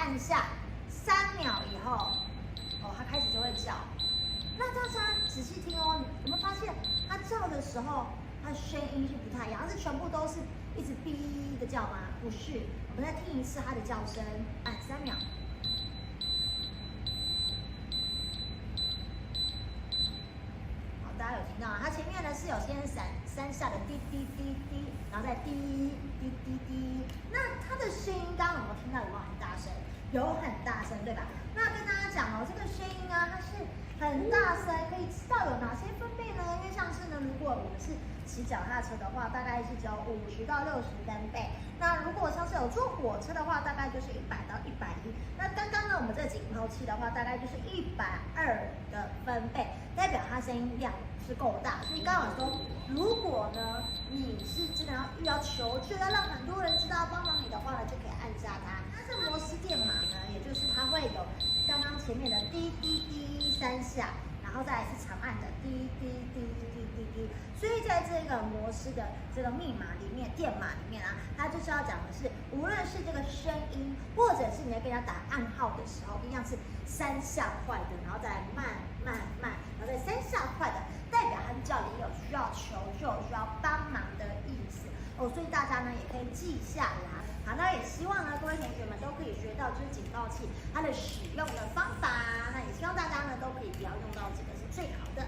按下3秒以后，它开始就会叫。那大家仔细听哦，有没有发现它叫的时候，它声音是不太一样？它是全部都是一直哔的叫吗？不是，我们再听一次它的叫声，按3秒。好，大家有听到啊？它前面呢是有先3下的滴滴滴滴，然后再滴滴滴滴。那它的声音刚刚有没有听到？有没有很大声？有很大声，对吧？那跟大家讲哦，这个声音啊，它是很大声，可以知道有哪些分贝呢？因为像是呢，如果我们是骑脚踏车的话，大概是只有50到60分贝。那如果像是有坐火车的话，大概就是100到110。那刚刚呢，我们这紧凑器的话，大概就是120的分贝，代表它声音量是够大。所以刚好说，如果呢你是真的要求救，要让很多人知道帮忙你的话呢，就可以按下它。那这摩斯电码呢，也就是它会有刚刚前面的滴滴滴3下。然后再来是长按的滴滴滴滴滴滴，所以在这个摩斯的这个密码里面、电码里面啊，它就是要讲的是，无论是这个声音，或者是你在跟人家打暗号的时候，一样是3下快的，然后再慢，然后再3下快的，代表它叫你有需要求救、需要帮忙的意思哦。所以大家呢也可以记下来。好，那也希望呢各位同学们都可以学到就是警报器它的使用的方法。那也希望大家呢都可以不要用到这个是最好的。